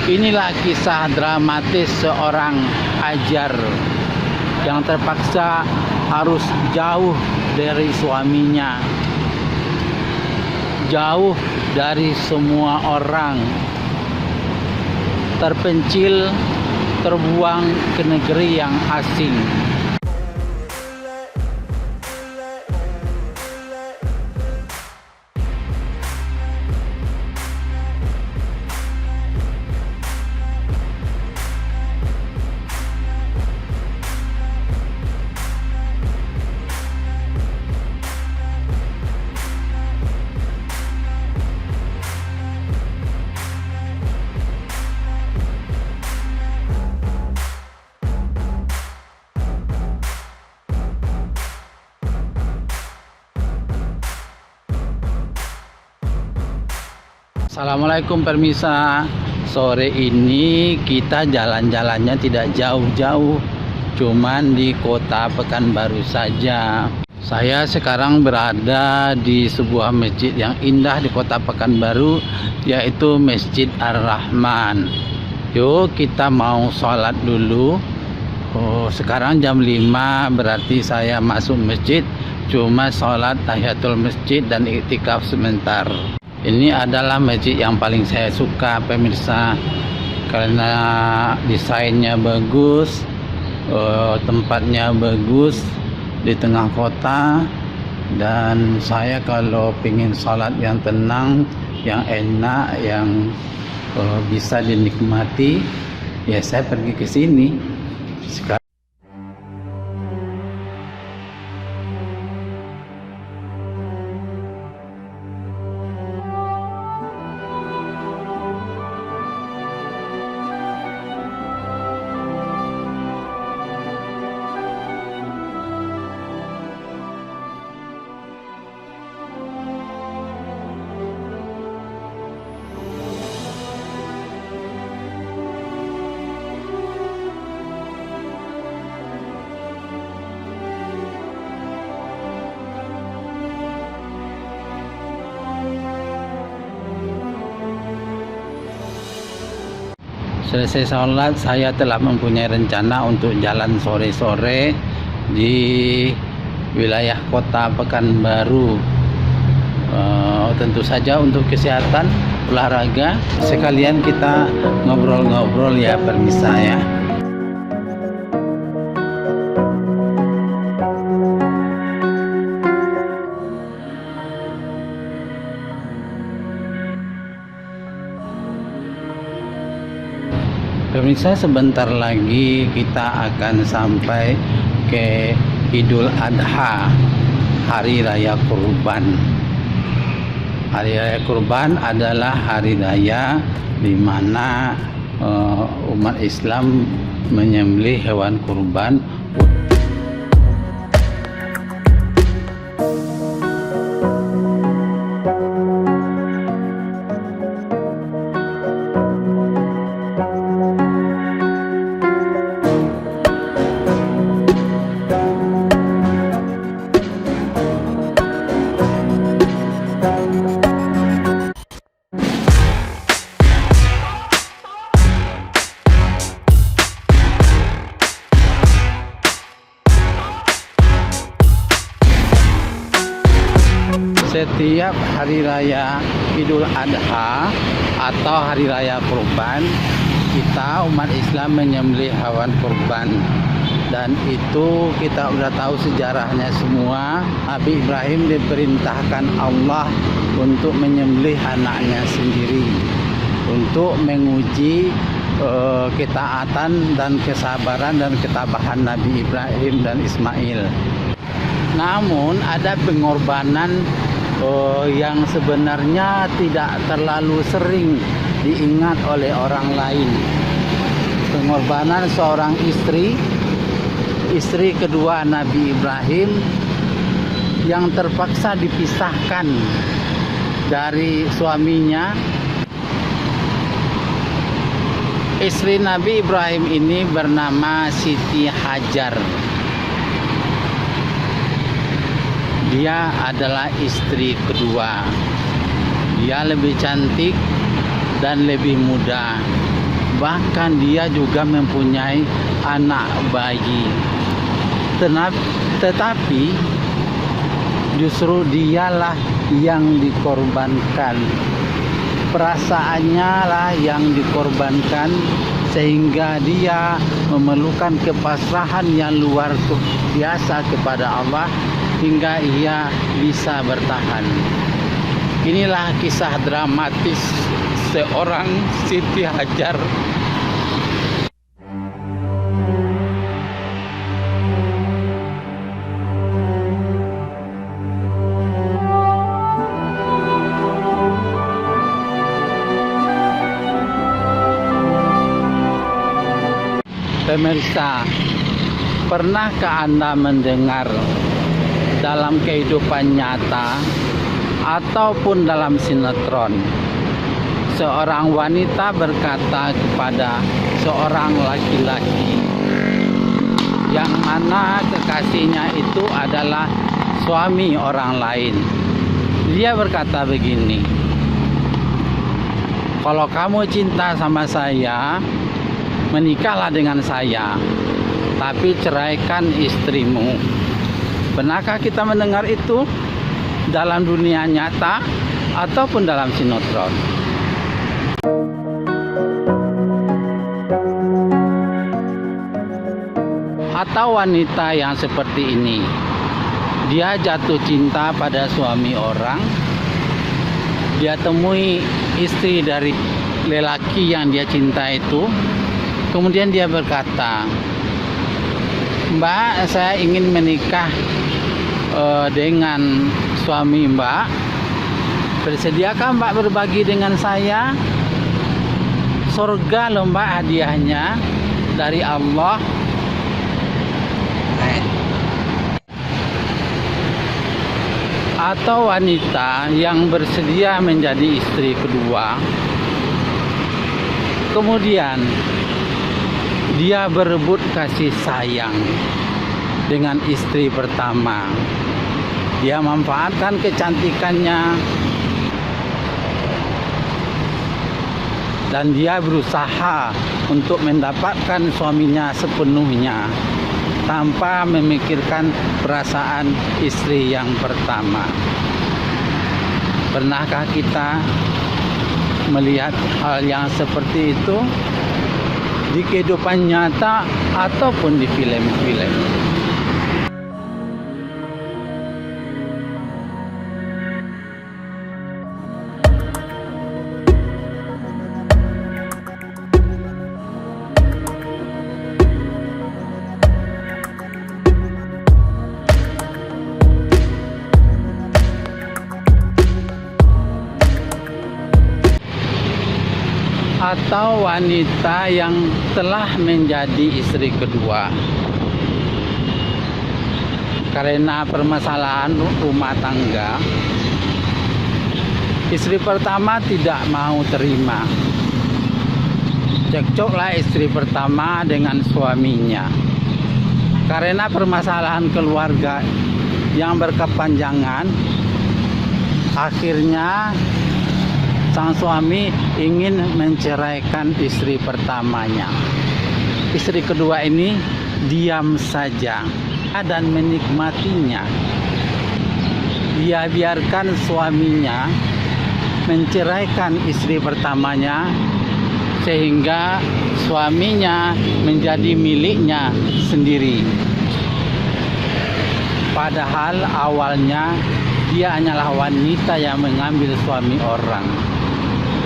Inilah kisah dramatis seorang Hajar yang terpaksa harus jauh dari suaminya, jauh dari semua orang, terpencil, terbuang ke negeri yang asing. Assalamualaikum permisa. Sore ini kita jalan-jalannya tidak jauh-jauh, cuman di kota Pekanbaru saja. Saya sekarang berada di sebuah masjid yang indah di kota Pekanbaru, yaitu Masjid Ar-Rahman. Yuk kita mau sholat dulu. Sekarang jam 5, berarti saya masuk masjid, cuma sholat tahiyatul masjid dan iktikaf sebentar. Ini adalah masjid yang paling saya suka pemirsa, karena desainnya bagus, tempatnya bagus di tengah kota. Dan saya kalau ingin sholat yang tenang, yang enak, yang bisa dinikmati, ya saya pergi ke sini. Sekarang selesai sholat, saya telah mempunyai rencana untuk jalan sore-sore di wilayah kota Pekanbaru. Tentu saja untuk kesehatan, olahraga, sekalian kita ngobrol-ngobrol ya permisa ya. Pemirsa, sebentar lagi kita akan sampai ke Idul Adha, Hari Raya Kurban. Hari Raya Kurban adalah hari raya di mana umat Islam menyembelih hewan kurban. Setiap hari raya Idul Adha atau hari raya kurban, kita umat Islam menyembelih hewan kurban. Dan itu kita udah tahu sejarahnya semua. Nabi Ibrahim diperintahkan Allah untuk menyembelih anaknya sendiri, untuk menguji ketaatan dan kesabaran dan ketabahan Nabi Ibrahim dan Ismail. Namun ada pengorbanan yang sebenarnya tidak terlalu sering diingat oleh orang lain. Pengorbanan seorang istri kedua Nabi Ibrahim yang terpaksa dipisahkan dari suaminya. Istri Nabi Ibrahim ini bernama Siti Hajar. Dia adalah istri kedua. Dia lebih cantik dan lebih muda. bahkan dia juga mempunyai anak bayi. Tetapi justru dialah yang dikorbankan, perasaannya lah yang dikorbankan, sehingga dia memerlukan kepasrahan yang luar biasa kepada Allah hingga ia bisa bertahan. Inilah kisah dramatis seorang Siti Hajar. Pemirsa, pernahkah Anda mendengar dalam kehidupan nyata ataupun dalam sinetron seorang wanita berkata kepada seorang laki-laki yang mana kekasihnya itu adalah suami orang lain? Dia berkata begini, "Kalau kamu cinta sama saya, menikahlah dengan saya, tapi ceraikan istrimu." Pernahkah kita mendengar itu dalam dunia nyata ataupun dalam sinetron? Atau wanita yang seperti ini, dia jatuh cinta pada suami orang, dia temui istri dari lelaki yang dia cinta itu, kemudian dia berkata, "Mbak, saya ingin menikah dengan suami Mbak. Bersediakah Mbak berbagi dengan saya? Surga loh Mbak, hadiahnya dari Allah." Atau wanita yang bersedia menjadi istri kedua, kemudian dia berebut kasih sayang dengan istri pertama. Dia memanfaatkan kecantikannya dan dia berusaha untuk mendapatkan suaminya sepenuhnya tanpa memikirkan perasaan istri yang pertama. Pernahkah kita melihat hal yang seperti itu di kehidupan nyata ataupun di film-film? Atau wanita yang telah menjadi istri kedua karena permasalahan rumah tangga, istri pertama tidak mau terima. Cekcoklah istri pertama dengan suaminya karena permasalahan keluarga yang berkepanjangan. Akhirnya sang suami ingin menceraikan istri pertamanya. Istri kedua ini diam saja dan menikmatinya. Dia biarkan suaminya menceraikan istri pertamanya sehingga suaminya menjadi miliknya sendiri. Padahal awalnya dia hanyalah wanita yang mengambil suami orang.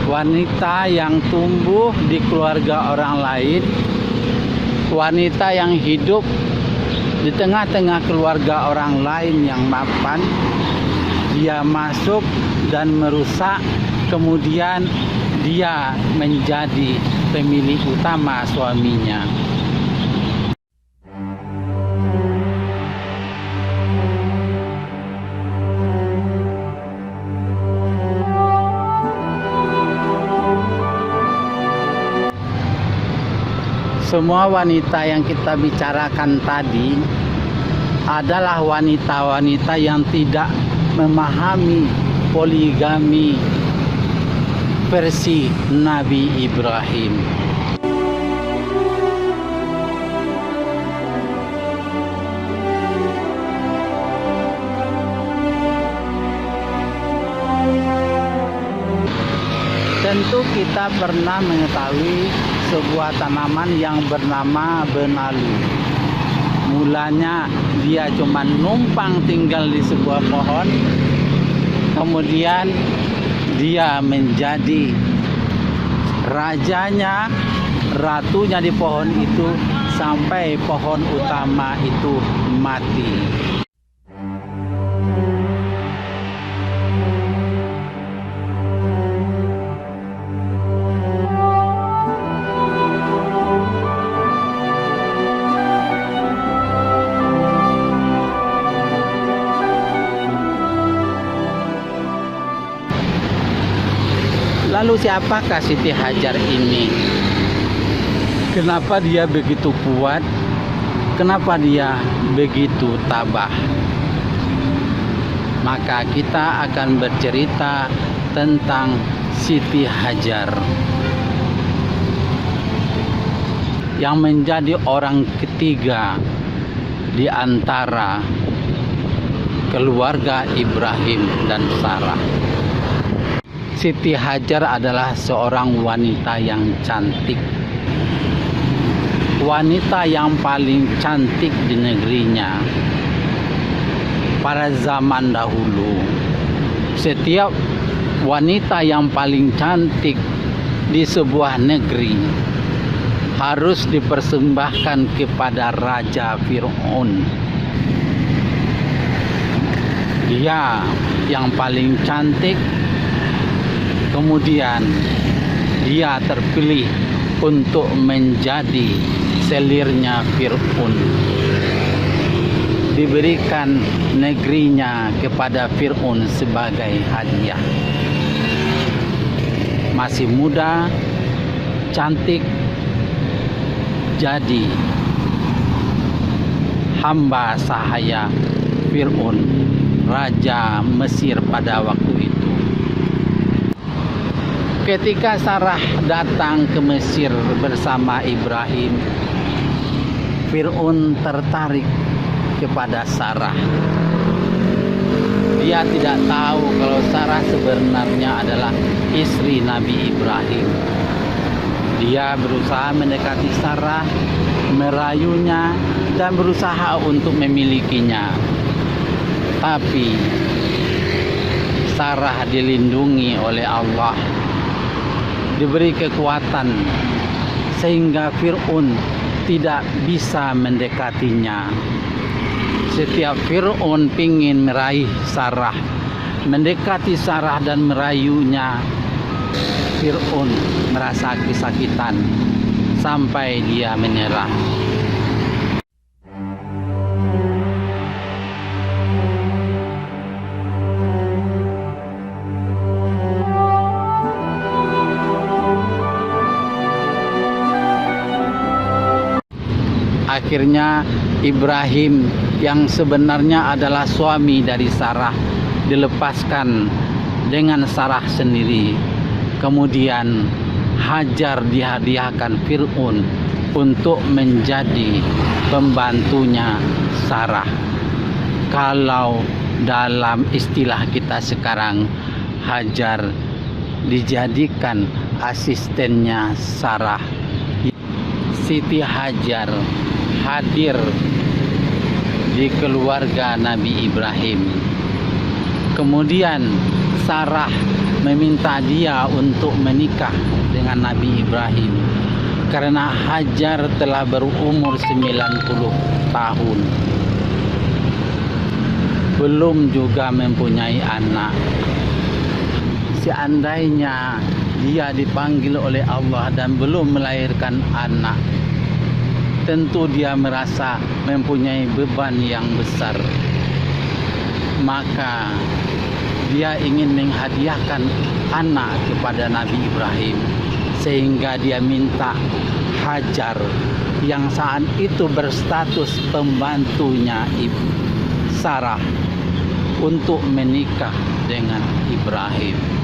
Wanita yang tumbuh di keluarga orang lain, wanita yang hidup di tengah-tengah keluarga orang lain yang mapan, dia masuk dan merusak, kemudian dia menjadi pemilik utama suaminya. Semua wanita yang kita bicarakan tadi adalah wanita-wanita yang tidak memahami poligami versi Nabi Ibrahim. Tentu kita pernah mengetahui sebuah tanaman yang bernama benalu. Mulanya dia cuma numpang tinggal di sebuah pohon, kemudian dia menjadi rajanya, ratunya di pohon itu sampai pohon utama itu mati. Lalu siapakah Siti Hajar ini? Kenapa dia begitu kuat? Kenapa dia begitu tabah? Maka kita akan bercerita tentang Siti Hajar yang menjadi orang ketiga di antara keluarga Ibrahim dan Sarah. Siti Hajar adalah seorang wanita yang cantik, wanita yang paling cantik di negerinya. Pada zaman dahulu, setiap wanita yang paling cantik di sebuah negeri harus dipersembahkan kepada Raja Fir'aun. Dia yang paling cantik, kemudian dia terpilih untuk menjadi selirnya Fir'aun. Diberikan negerinya kepada Fir'aun sebagai hadiah. Masih muda, cantik, jadi hamba sahaya Fir'aun, raja Mesir pada waktu itu. Ketika Sarah datang ke Mesir bersama Ibrahim, Fir'aun tertarik kepada Sarah. Dia tidak tahu kalau Sarah sebenarnya adalah istri Nabi Ibrahim. Dia berusaha mendekati Sarah, merayunya, dan berusaha untuk memilikinya. Tapi Sarah dilindungi oleh Allah, diberi kekuatan sehingga Fir'aun tidak bisa mendekatinya. Setiap Fir'aun ingin meraih Sarah, mendekati Sarah dan merayunya, Fir'aun merasa kesakitan sampai dia menyerah. Akhirnya Ibrahim yang sebenarnya adalah suami dari Sarah dilepaskan dengan Sarah sendiri. Kemudian Hajar dihadiahkan Fir'aun untuk menjadi pembantunya Sarah. Kalau dalam istilah kita sekarang, Hajar dijadikan asistennya Sarah. Siti Hajar hadir di keluarga Nabi Ibrahim. Kemudian Sarah meminta dia untuk menikah dengan Nabi Ibrahim karena Hajar telah berumur 90 tahun, belum juga mempunyai anak. Seandainya dia dipanggil oleh Allah dan belum melahirkan anak, tentu dia merasa mempunyai beban yang besar. Maka dia ingin menghadiahkan anak kepada Nabi Ibrahim, sehingga dia minta Hajar yang saat itu berstatus pembantunya Sarah untuk menikah dengan Ibrahim.